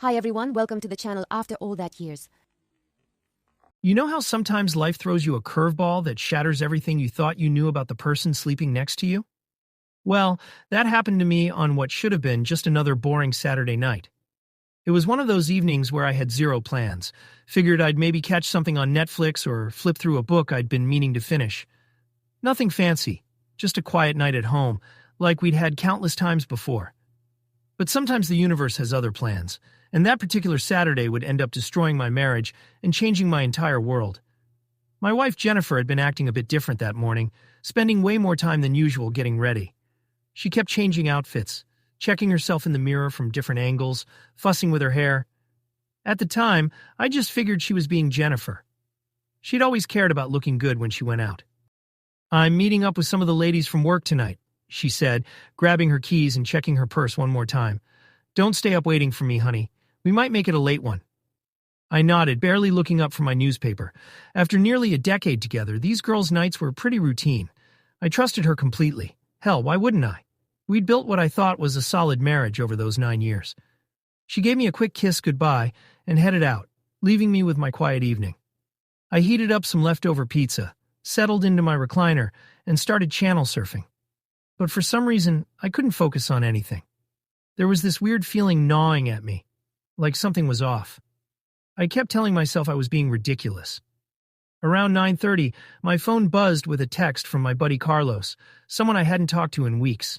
Hi everyone, welcome to the channel After All That Years. You know how sometimes life throws you a curveball that shatters everything you thought you knew about the person sleeping next to you? Well, that happened to me on what should have been just another boring Saturday night. It was one of those evenings where I had zero plans. Figured I'd maybe catch something on Netflix or flip through a book I'd been meaning to finish. Nothing fancy, just a quiet night at home, like we'd had countless times before. But sometimes the universe has other plans, and that particular Saturday would end up destroying my marriage and changing my entire world. My wife Jennifer had been acting a bit different that morning, spending way more time than usual getting ready. She kept changing outfits, checking herself in the mirror from different angles, fussing with her hair. At the time, I just figured she was being Jennifer. She'd always cared about looking good when she went out. "I'm meeting up with some of the ladies from work tonight," she said, grabbing her keys and checking her purse one more time. "Don't stay up waiting for me, honey. We might make it a late one." I nodded, barely looking up from my newspaper. After nearly a decade together, these girls' nights were pretty routine. I trusted her completely. Hell, why wouldn't I? We'd built what I thought was a solid marriage over those 9 years. She gave me a quick kiss goodbye and headed out, leaving me with my quiet evening. I heated up some leftover pizza, settled into my recliner, and started channel surfing. But for some reason, I couldn't focus on anything. There was this weird feeling gnawing at me, like something was off. I kept telling myself I was being ridiculous. Around 9:30, my phone buzzed with a text from my buddy Carlos, someone I hadn't talked to in weeks.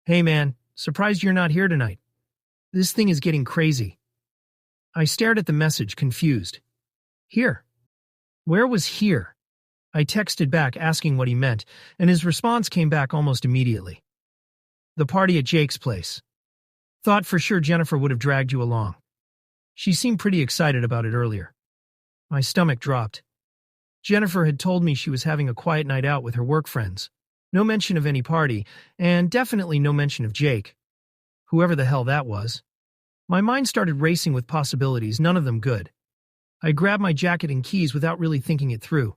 "Hey man, surprised you're not here tonight. This thing is getting crazy." I stared at the message, confused. Here? Where was here? I texted back asking what he meant, and his response came back almost immediately. "The party at Jake's place. Thought for sure Jennifer would have dragged you along. She seemed pretty excited about it earlier." My stomach dropped. Jennifer had told me she was having a quiet night out with her work friends. No mention of any party, and definitely no mention of Jake. Whoever the hell that was. My mind started racing with possibilities, none of them good. I grabbed my jacket and keys without really thinking it through.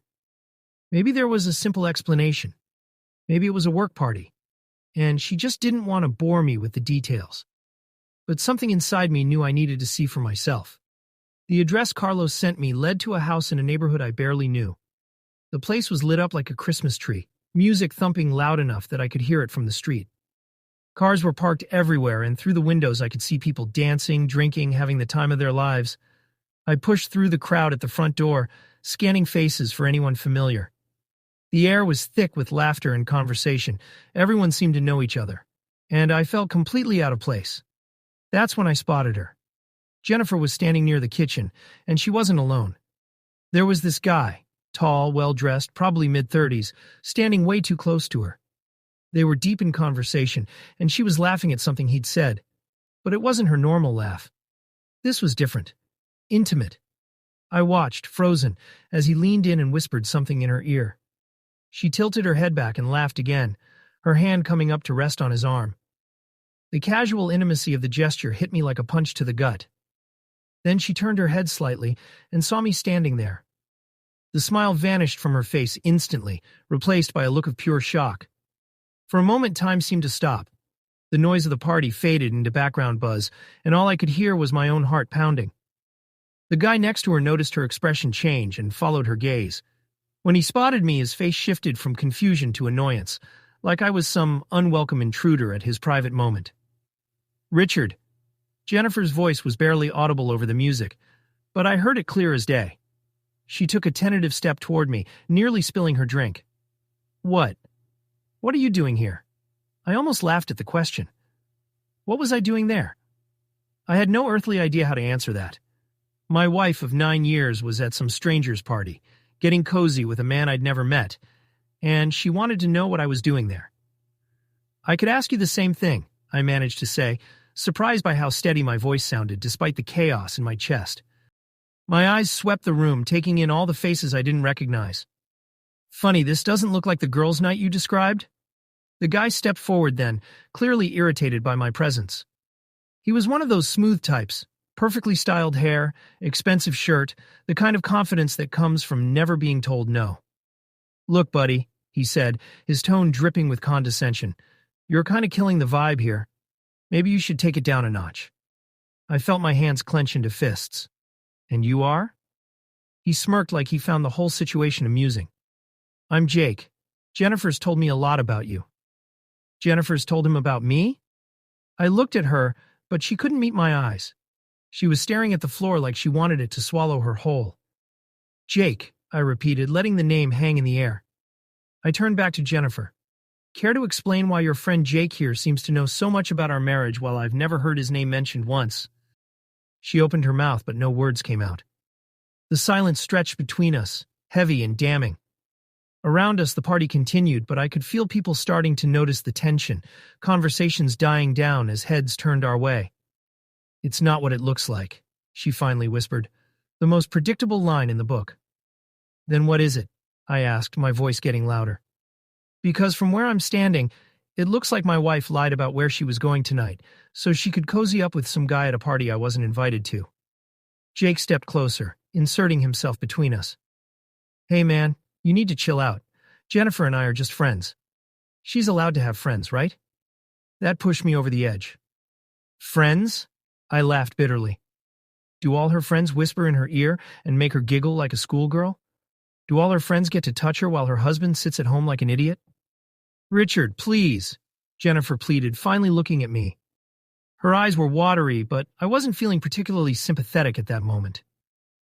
Maybe there was a simple explanation. Maybe it was a work party, and she just didn't want to bore me with the details. But something inside me knew I needed to see for myself. The address Carlos sent me led to a house in a neighborhood I barely knew. The place was lit up like a Christmas tree, music thumping loud enough that I could hear it from the street. Cars were parked everywhere, and through the windows I could see people dancing, drinking, having the time of their lives. I pushed through the crowd at the front door, scanning faces for anyone familiar. The air was thick with laughter and conversation. Everyone seemed to know each other, and I felt completely out of place. That's when I spotted her. Jennifer was standing near the kitchen, and she wasn't alone. There was this guy, tall, well-dressed, probably mid-30s, standing way too close to her. They were deep in conversation, and she was laughing at something he'd said. But it wasn't her normal laugh. This was different. Intimate. I watched, frozen, as he leaned in and whispered something in her ear. She tilted her head back and laughed again, her hand coming up to rest on his arm. The casual intimacy of the gesture hit me like a punch to the gut. Then she turned her head slightly and saw me standing there. The smile vanished from her face instantly, replaced by a look of pure shock. For a moment, time seemed to stop. The noise of the party faded into background buzz, and all I could hear was my own heart pounding. The guy next to her noticed her expression change and followed her gaze. When he spotted me, his face shifted from confusion to annoyance, like I was some unwelcome intruder at his private moment. "Richard." Jennifer's voice was barely audible over the music, but I heard it clear as day. She took a tentative step toward me, nearly spilling her drink. "What? What are you doing here?" I almost laughed at the question. What was I doing there? I had no earthly idea how to answer that. My wife of 9 years was at some stranger's party, getting cozy with a man I'd never met, and she wanted to know what I was doing there. "I could ask you the same thing," I managed to say, surprised by how steady my voice sounded despite the chaos in my chest. My eyes swept the room, taking in all the faces I didn't recognize. "Funny, this doesn't look like the girls' night you described." The guy stepped forward then, clearly irritated by my presence. He was one of those smooth types, perfectly styled hair, expensive shirt, the kind of confidence that comes from never being told no. "Look, buddy," he said, his tone dripping with condescension, "you're kind of killing the vibe here. Maybe you should take it down a notch." I felt my hands clench into fists. And you are? He smirked like he found the whole situation amusing. I'm Jake. Jennifer's told me a lot about you. Jennifer's told him about me? I looked at her, but she couldn't meet my eyes. She was staring at the floor like she wanted it to swallow her whole. Jake, I repeated, letting the name hang in the air. I turned back to Jennifer. Care to explain why your friend Jake here seems to know so much about our marriage while I've never heard his name mentioned once? She opened her mouth, but no words came out. The silence stretched between us, heavy and damning. Around us, the party continued, but I could feel people starting to notice the tension, conversations dying down as heads turned our way. It's not what it looks like, she finally whispered, the most predictable line in the book. Then what is it? I asked, my voice getting louder. Because from where I'm standing, it looks like my wife lied about where she was going tonight, so she could cozy up with some guy at a party I wasn't invited to. Jake stepped closer, inserting himself between us. Hey man, you need to chill out. Jennifer and I are just friends. She's allowed to have friends, right? That pushed me over the edge. Friends? I laughed bitterly. Do all her friends whisper in her ear and make her giggle like a schoolgirl? Do all her friends get to touch her while her husband sits at home like an idiot? Richard, please, Jennifer pleaded, finally looking at me. Her eyes were watery, but I wasn't feeling particularly sympathetic at that moment.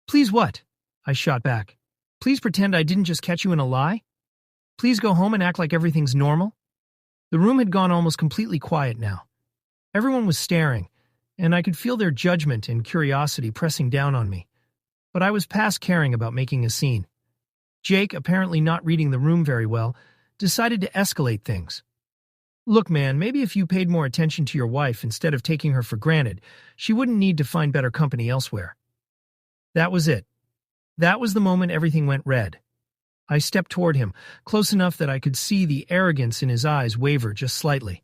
Please what? I shot back. Please pretend I didn't just catch you in a lie? Please go home and act like everything's normal? The room had gone almost completely quiet now. Everyone was staring, and I could feel their judgment and curiosity pressing down on me. But I was past caring about making a scene. Jake, apparently not reading the room very well, decided to escalate things. Look, man, maybe if you paid more attention to your wife instead of taking her for granted, she wouldn't need to find better company elsewhere. That was it. That was the moment everything went red. I stepped toward him, close enough that I could see the arrogance in his eyes waver just slightly.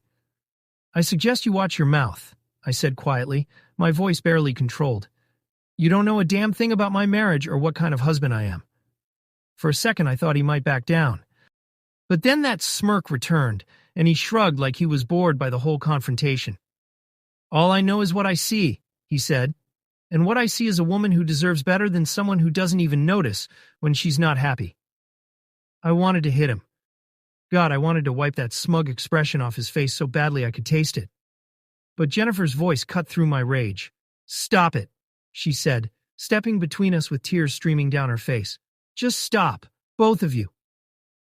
I suggest you watch your mouth, I said quietly, my voice barely controlled. You don't know a damn thing about my marriage or what kind of husband I am. For a second, I thought he might back down. But then that smirk returned, and he shrugged like he was bored by the whole confrontation. All I know is what I see, he said, and what I see is a woman who deserves better than someone who doesn't even notice when she's not happy. I wanted to hit him. God, I wanted to wipe that smug expression off his face so badly I could taste it. But Jennifer's voice cut through my rage. Stop it, she said, stepping between us with tears streaming down her face. Just stop, both of you.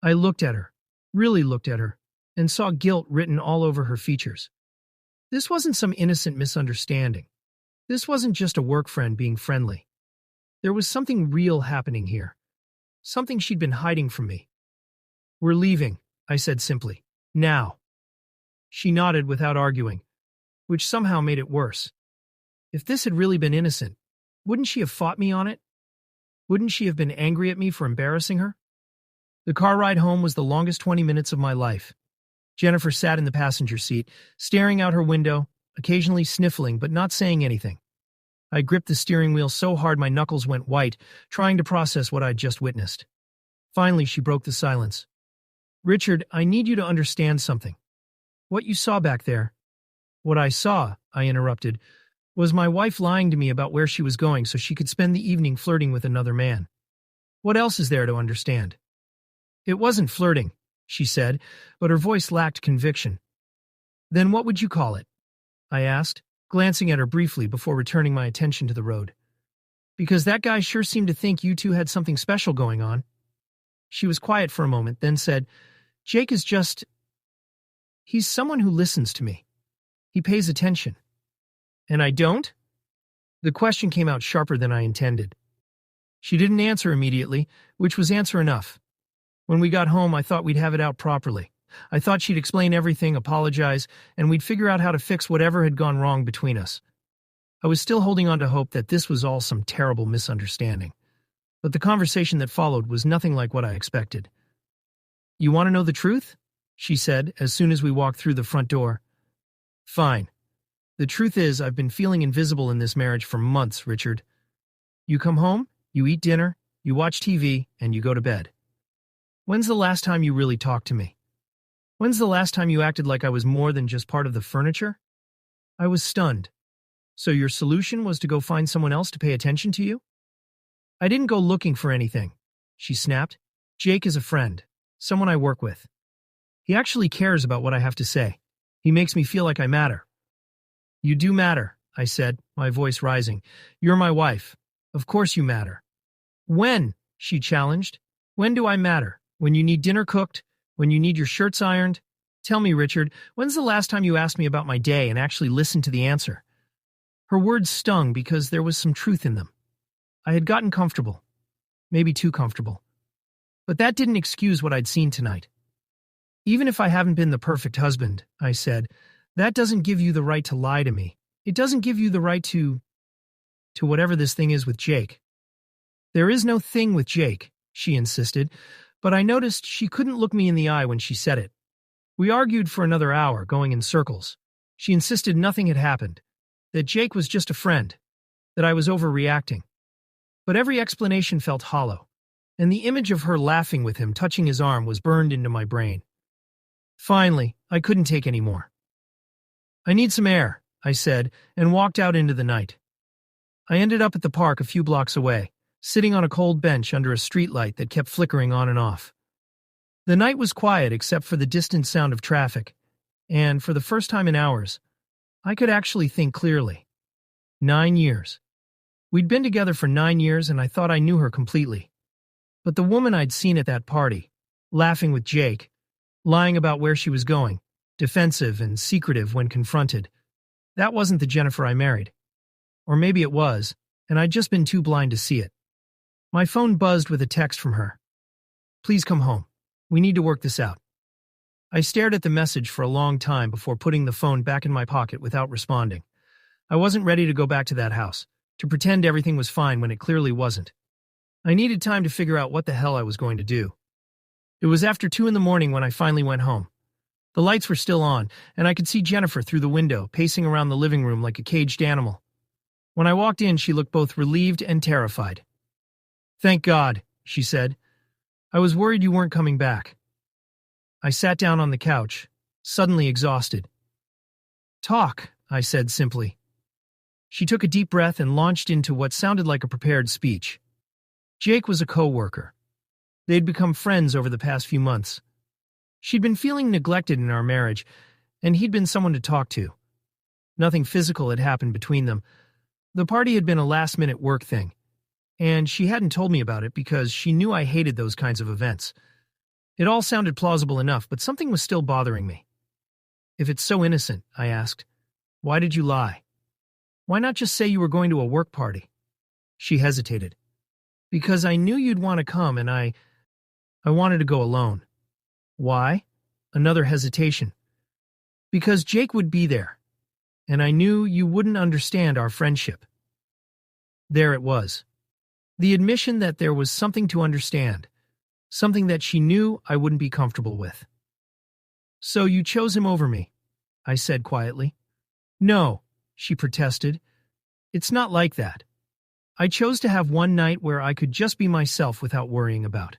I looked at her, really looked at her, and saw guilt written all over her features. This wasn't some innocent misunderstanding. This wasn't just a work friend being friendly. There was something real happening here. Something she'd been hiding from me. We're leaving, I said simply. Now. She nodded without arguing, which somehow made it worse. If this had really been innocent, wouldn't she have fought me on it? Wouldn't she have been angry at me for embarrassing her? The car ride home was the longest 20 minutes of my life. Jennifer sat in the passenger seat, staring out her window, occasionally sniffling but not saying anything. I gripped the steering wheel so hard my knuckles went white, trying to process what I'd just witnessed. Finally, she broke the silence. Richard, I need you to understand something. What you saw back there. What I saw, I interrupted, was my wife lying to me about where she was going so she could spend the evening flirting with another man. What else is there to understand? It wasn't flirting, she said, but her voice lacked conviction. Then what would you call it? I asked, glancing at her briefly before returning my attention to the road. Because that guy sure seemed to think you two had something special going on. She was quiet for a moment, then said, Jake is just... He's someone who listens to me. He pays attention. And I don't? The question came out sharper than I intended. She didn't answer immediately, which was answer enough. When we got home, I thought we'd have it out properly. I thought she'd explain everything, apologize, and we'd figure out how to fix whatever had gone wrong between us. I was still holding on to hope that this was all some terrible misunderstanding. But the conversation that followed was nothing like what I expected. You want to know the truth? She said, as soon as we walked through the front door. Fine. The truth is, I've been feeling invisible in this marriage for months, Richard. You come home, you eat dinner, you watch TV, and you go to bed. When's the last time you really talked to me? When's the last time you acted like I was more than just part of the furniture? I was stunned. So your solution was to go find someone else to pay attention to you? I didn't go looking for anything, she snapped. Jake is a friend, someone I work with. He actually cares about what I have to say. He makes me feel like I matter. You do matter, I said, my voice rising. You're my wife. Of course you matter. When? She challenged. When do I matter? When you need dinner cooked? When you need your shirts ironed? Tell me, Richard, when's the last time you asked me about my day and actually listened to the answer? Her words stung because there was some truth in them. I had gotten comfortable. Maybe too comfortable. But that didn't excuse what I'd seen tonight. Even if I haven't been the perfect husband, I said, that doesn't give you the right to lie to me. It doesn't give you the right to whatever this thing is with Jake. There is no thing with Jake, she insisted, but I noticed she couldn't look me in the eye when she said it. We argued for another hour, going in circles. She insisted nothing had happened, that Jake was just a friend, that I was overreacting. But every explanation felt hollow, and the image of her laughing with him touching his arm was burned into my brain. Finally, I couldn't take any more. I need some air, I said, and walked out into the night. I ended up at the park a few blocks away, sitting on a cold bench under a streetlight that kept flickering on and off. The night was quiet except for the distant sound of traffic, and for the first time in hours, I could actually think clearly. 9 years. We'd been together for 9 years and I thought I knew her completely. But the woman I'd seen at that party, laughing with Jake, lying about where she was going, defensive and secretive when confronted, that wasn't the Jennifer I married. Or maybe it was, and I'd just been too blind to see it. My phone buzzed with a text from her. Please come home. We need to work this out. I stared at the message for a long time before putting the phone back in my pocket without responding. I wasn't ready to go back to that house, to pretend everything was fine when it clearly wasn't. I needed time to figure out what the hell I was going to do. It was after 2 in the morning when I finally went home. The lights were still on, and I could see Jennifer through the window, pacing around the living room like a caged animal. When I walked in, she looked both relieved and terrified. Thank God, she said. I was worried you weren't coming back. I sat down on the couch, suddenly exhausted. Talk, I said simply. She took a deep breath and launched into what sounded like a prepared speech. Jake was a co-worker. They'd become friends over the past few months. She'd been feeling neglected in our marriage, and he'd been someone to talk to. Nothing physical had happened between them. The party had been a last-minute work thing, and she hadn't told me about it because she knew I hated those kinds of events. It all sounded plausible enough, but something was still bothering me. If it's so innocent, I asked, why did you lie? Why not just say you were going to a work party? She hesitated. Because I knew you'd want to come, and I wanted to go alone. Why? Another hesitation. Because Jake would be there, and I knew you wouldn't understand our friendship. There it was. The admission that there was something to understand, something that she knew I wouldn't be comfortable with. So you chose him over me, I said quietly. No, she protested. It's not like that. I chose to have one night where I could just be myself without worrying about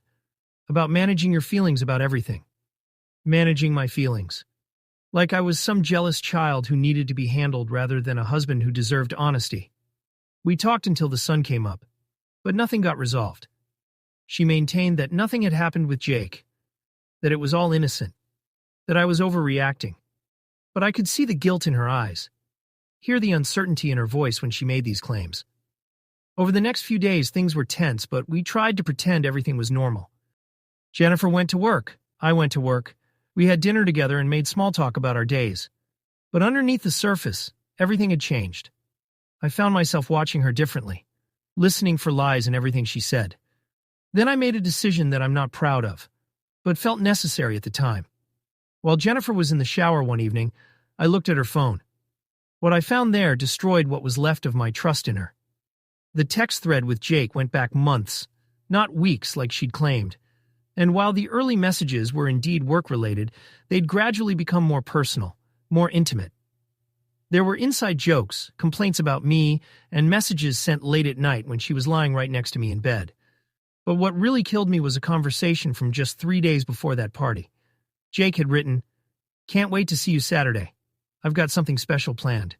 managing your feelings about everything. Managing my feelings. Like I was some jealous child who needed to be handled rather than a husband who deserved honesty. We talked until the sun came up, but nothing got resolved. She maintained that nothing had happened with Jake, that it was all innocent, that I was overreacting. But I could see the guilt in her eyes, hear the uncertainty in her voice when she made these claims. Over the next few days, things were tense, but we tried to pretend everything was normal. Jennifer went to work. I went to work. We had dinner together and made small talk about our days. But underneath the surface, everything had changed. I found myself watching her differently, listening for lies in everything she said. Then I made a decision that I'm not proud of, but felt necessary at the time. While Jennifer was in the shower one evening, I looked at her phone. What I found there destroyed what was left of my trust in her. The text thread with Jake went back months, not weeks like she'd claimed. And while the early messages were indeed work-related, they'd gradually become more personal, more intimate. There were inside jokes, complaints about me, and messages sent late at night when she was lying right next to me in bed. But what really killed me was a conversation from just 3 days before that party. Jake had written, "Can't wait to see you Saturday. I've got something special planned."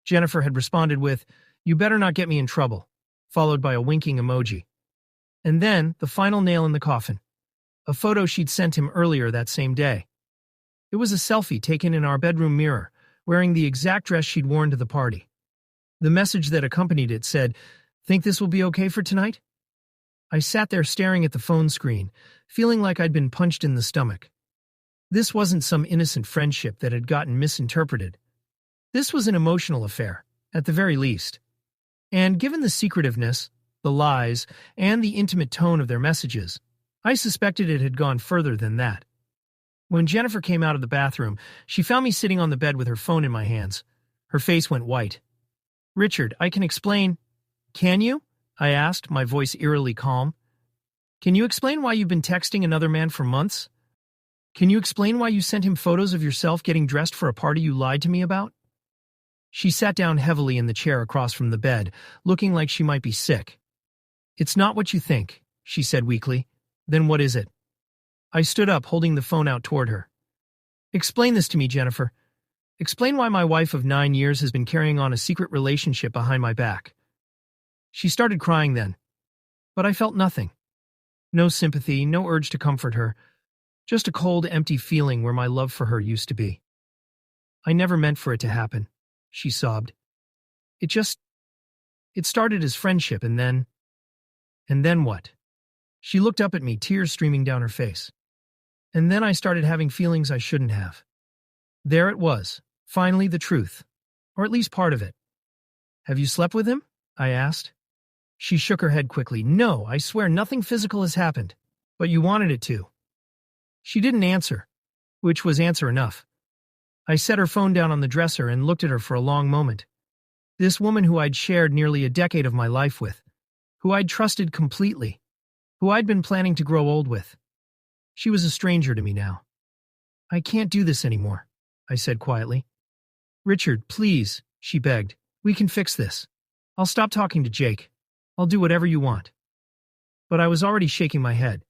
Jennifer had responded with, "You better not get me in trouble," followed by a winking emoji. And then, the final nail in the coffin. A photo she'd sent him earlier that same day. It was a selfie taken in our bedroom mirror, wearing the exact dress she'd worn to the party. The message that accompanied it said, "Think this will be okay for tonight?" I sat there staring at the phone screen, feeling like I'd been punched in the stomach. This wasn't some innocent friendship that had gotten misinterpreted. This was an emotional affair, at the very least. And given the secretiveness, the lies, and the intimate tone of their messages, I suspected it had gone further than that. When Jennifer came out of the bathroom, she found me sitting on the bed with her phone in my hands. Her face went white. "Richard, I can explain." "Can you?" I asked, my voice eerily calm. "Can you explain why you've been texting another man for months? Can you explain why you sent him photos of yourself getting dressed for a party you lied to me about?" She sat down heavily in the chair across from the bed, looking like she might be sick. "It's not what you think," she said weakly. "Then what is it?" I stood up, holding the phone out toward her. "Explain this to me, Jennifer. Explain why my wife of 9 years has been carrying on a secret relationship behind my back." She started crying then, but I felt nothing. No sympathy, no urge to comfort her, just a cold, empty feeling where my love for her used to be. "I never meant for it to happen," she sobbed. It started as friendship and then what?" She looked up at me, tears streaming down her face. "And then I started having feelings I shouldn't have." There it was, finally the truth, or at least part of it. "Have you slept with him?" I asked. She shook her head quickly. "No, I swear nothing physical has happened. But you wanted it to." She didn't answer, which was answer enough. I set her phone down on the dresser and looked at her for a long moment. This woman who I'd shared nearly a decade of my life with, who I'd trusted completely, who I'd been planning to grow old with. She was a stranger to me now. "I can't do this anymore," I said quietly. "Richard, please," she begged. "We can fix this. I'll stop talking to Jake. I'll do whatever you want." But I was already shaking my head.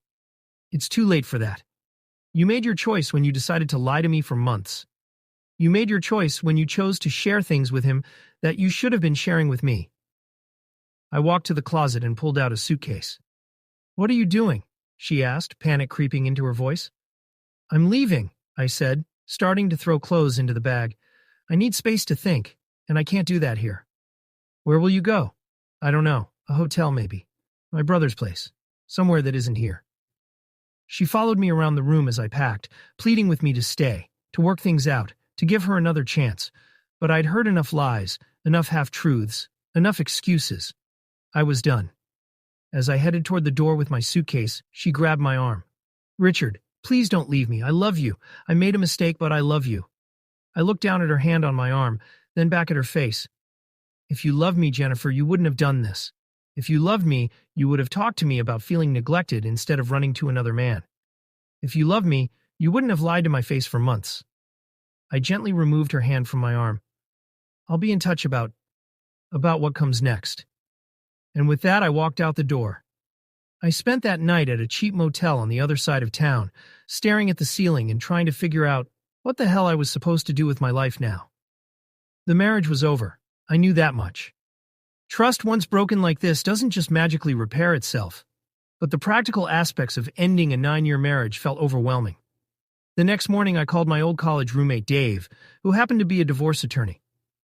"It's too late for that. You made your choice when you decided to lie to me for months. You made your choice when you chose to share things with him that you should have been sharing with me." I walked to the closet and pulled out a suitcase. "What are you doing?" she asked, panic creeping into her voice. "I'm leaving," I said, starting to throw clothes into the bag. "I need space to think, and I can't do that here." "Where will you go?" "I don't know. A hotel, maybe. My brother's place. Somewhere that isn't here." She followed me around the room as I packed, pleading with me to stay, to work things out, to give her another chance. But I'd heard enough lies, enough half-truths, enough excuses. I was done. As I headed toward the door with my suitcase, she grabbed my arm. "Richard, please don't leave me. I love you. I made a mistake, but I love you." I looked down at her hand on my arm, then back at her face. "If you loved me, Jennifer, you wouldn't have done this. If you loved me, you would have talked to me about feeling neglected instead of running to another man. If you loved me, you wouldn't have lied to my face for months." I gently removed her hand from my arm. "I'll be in touch about what comes next." And with that, I walked out the door. I spent that night at a cheap motel on the other side of town, staring at the ceiling and trying to figure out what the hell I was supposed to do with my life now. The marriage was over. I knew that much. Trust once broken like this doesn't just magically repair itself, but the practical aspects of ending a 9-year marriage felt overwhelming. The next morning, I called my old college roommate Dave, who happened to be a divorce attorney.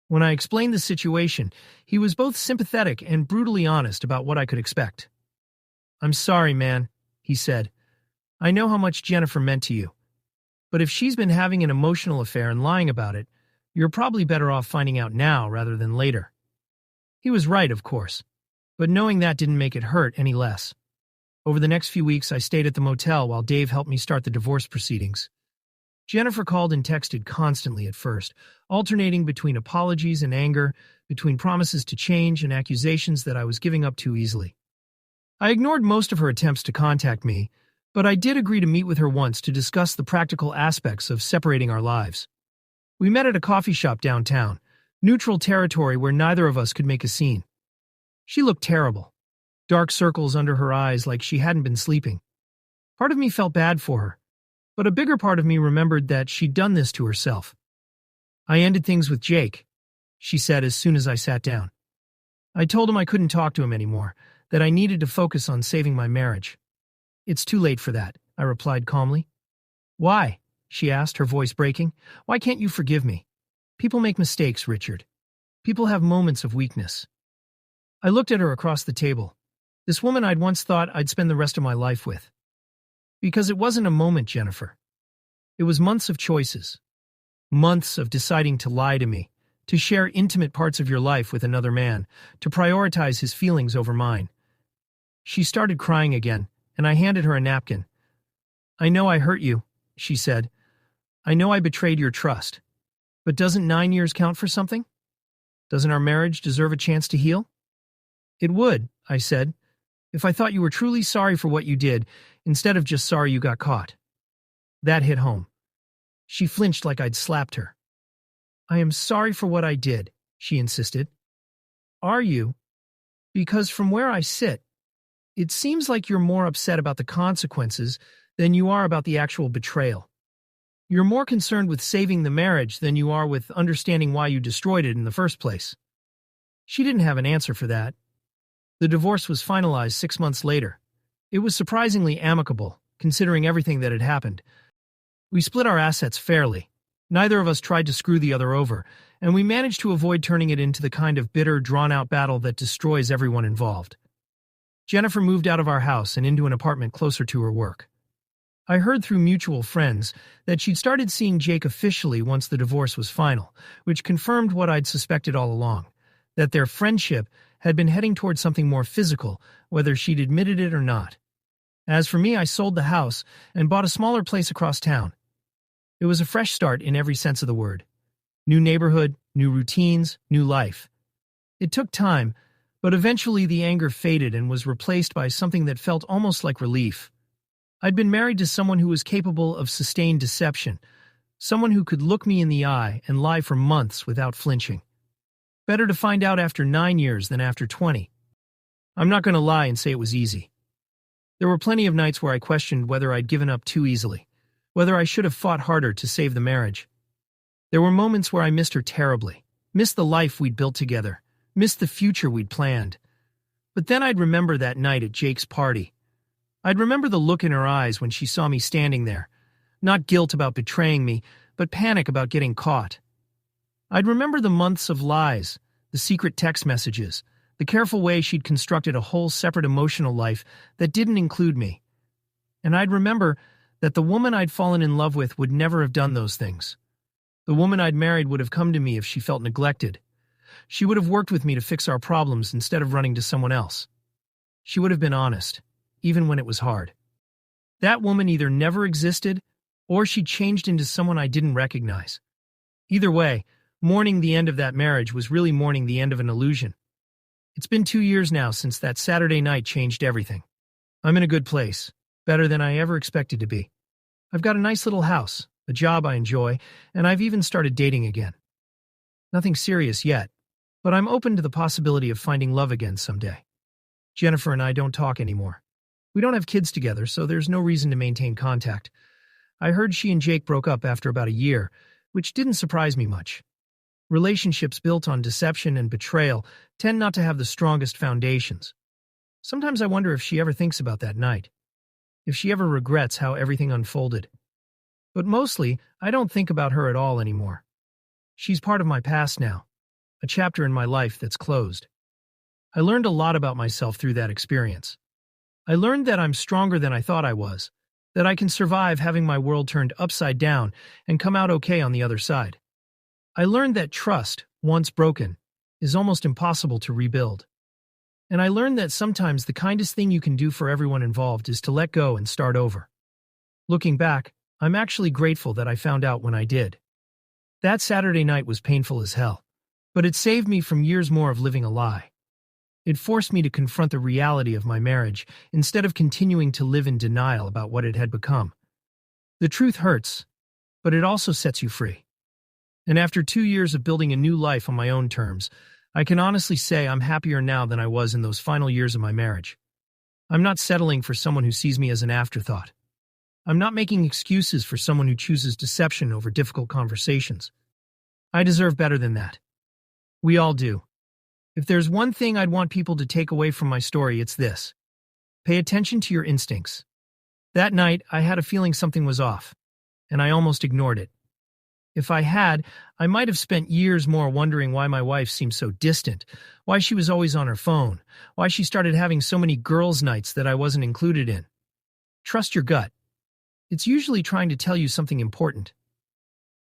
When I explained the situation, he was both sympathetic and brutally honest about what I could expect. "I'm sorry, man," he said. "I know how much Jennifer meant to you. But if she's been having an emotional affair and lying about it, you're probably better off finding out now rather than later." He was right, of course, but knowing that didn't make it hurt any less. Over the next few weeks, I stayed at the motel while Dave helped me start the divorce proceedings. Jennifer called and texted constantly at first, alternating between apologies and anger, between promises to change and accusations that I was giving up too easily. I ignored most of her attempts to contact me, but I did agree to meet with her once to discuss the practical aspects of separating our lives. We met at a coffee shop downtown, neutral territory where neither of us could make a scene. She looked terrible. Dark circles under her eyes like she hadn't been sleeping. Part of me felt bad for her, but a bigger part of me remembered that she'd done this to herself. I ended things with Jake. she said as soon as I sat down. I told him I couldn't talk to him anymore, that I needed to focus on saving my marriage. It's too late for that, I replied calmly. Why? She asked, her voice breaking. Why can't you forgive me? People make mistakes, Richard. People have moments of weakness. I looked at her across the table, this woman I'd once thought I'd spend the rest of my life with. Because it wasn't a moment, Jennifer. It was months of choices. Months of deciding to lie to me, to share intimate parts of your life with another man, to prioritize his feelings over mine. She started crying again, and I handed her a napkin. I know I hurt you, she said. I know I betrayed your trust. But doesn't 9 years count for something? Doesn't our marriage deserve a chance to heal? It would, I said, if I thought you were truly sorry for what you did, instead of just sorry you got caught. That hit home. She flinched like I'd slapped her. I am sorry for what I did, she insisted. Are you? Because from where I sit, it seems like you're more upset about the consequences than you are about the actual betrayal. You're more concerned with saving the marriage than you are with understanding why you destroyed it in the first place. She didn't have an answer for that. The divorce was finalized 6 months later. It was surprisingly amicable, considering everything that had happened. We split our assets fairly. Neither of us tried to screw the other over, and we managed to avoid turning it into the kind of bitter, drawn-out battle that destroys everyone involved. Jennifer moved out of our house and into an apartment closer to her work. I heard through mutual friends that she'd started seeing Jake officially once the divorce was final, which confirmed what I'd suspected all along, that their friendship had been heading towards something more physical, whether she'd admitted it or not. As for me, I sold the house and bought a smaller place across town. It was a fresh start in every sense of the word. New neighborhood, new routines, new life. It took time, but eventually the anger faded and was replaced by something that felt almost like relief. I'd been married to someone who was capable of sustained deception, someone who could look me in the eye and lie for months without flinching. Better to find out after 9 years than after 20. I'm not going to lie and say it was easy. There were plenty of nights where I questioned whether I'd given up too easily, whether I should have fought harder to save the marriage. There were moments where I missed her terribly, missed the life we'd built together, missed the future we'd planned. But then I'd remember that night at Jake's party. I'd remember the look in her eyes when she saw me standing there, not guilt about betraying me, but panic about getting caught. I'd remember the months of lies, the secret text messages, the careful way she'd constructed a whole separate emotional life that didn't include me. And I'd remember that the woman I'd fallen in love with would never have done those things. The woman I'd married would have come to me if she felt neglected. She would have worked with me to fix our problems instead of running to someone else. She would have been honest, even when it was hard. That woman either never existed, or she changed into someone I didn't recognize. Either way, mourning the end of that marriage was really mourning the end of an illusion. It's been 2 years now since that Saturday night changed everything. I'm in a good place, better than I ever expected to be. I've got a nice little house, a job I enjoy, and I've even started dating again. Nothing serious yet, but I'm open to the possibility of finding love again someday. Jennifer and I don't talk anymore. We don't have kids together, so there's no reason to maintain contact. I heard she and Jake broke up after about a year, which didn't surprise me much. Relationships built on deception and betrayal tend not to have the strongest foundations. Sometimes I wonder if she ever thinks about that night, if she ever regrets how everything unfolded. But mostly, I don't think about her at all anymore. She's part of my past now, a chapter in my life that's closed. I learned a lot about myself through that experience. I learned that I'm stronger than I thought I was, that I can survive having my world turned upside down and come out okay on the other side. I learned that trust, once broken, is almost impossible to rebuild. And I learned that sometimes the kindest thing you can do for everyone involved is to let go and start over. Looking back, I'm actually grateful that I found out when I did. That Saturday night was painful as hell, but it saved me from years more of living a lie. It forced me to confront the reality of my marriage instead of continuing to live in denial about what it had become. The truth hurts, but it also sets you free. And after 2 years of building a new life on my own terms, I can honestly say I'm happier now than I was in those final years of my marriage. I'm not settling for someone who sees me as an afterthought. I'm not making excuses for someone who chooses deception over difficult conversations. I deserve better than that. We all do. If there's one thing I'd want people to take away from my story, it's this. Pay attention to your instincts. That night, I had a feeling something was off, and I almost ignored it. If I had, I might have spent years more wondering why my wife seemed so distant, why she was always on her phone, why she started having so many girls' nights that I wasn't included in. Trust your gut. It's usually trying to tell you something important.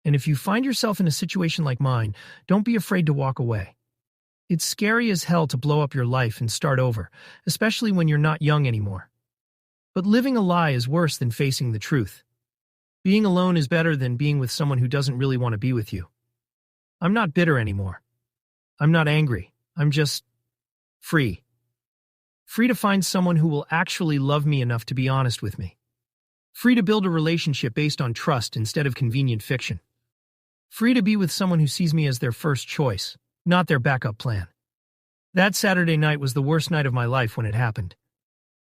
And if you find yourself in a situation like mine, don't be afraid to walk away. It's scary as hell to blow up your life and start over, especially when you're not young anymore. But living a lie is worse than facing the truth. Being alone is better than being with someone who doesn't really want to be with you. I'm not bitter anymore. I'm not angry. I'm just free. Free to find someone who will actually love me enough to be honest with me. Free to build a relationship based on trust instead of convenient fiction. Free to be with someone who sees me as their first choice, not their backup plan. That Saturday night was the worst night of my life when it happened.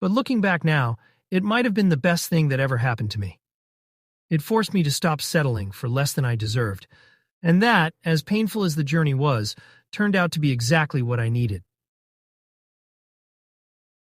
But looking back now, it might have been the best thing that ever happened to me. It forced me to stop settling for less than I deserved, and that, as painful as the journey was, turned out to be exactly what I needed.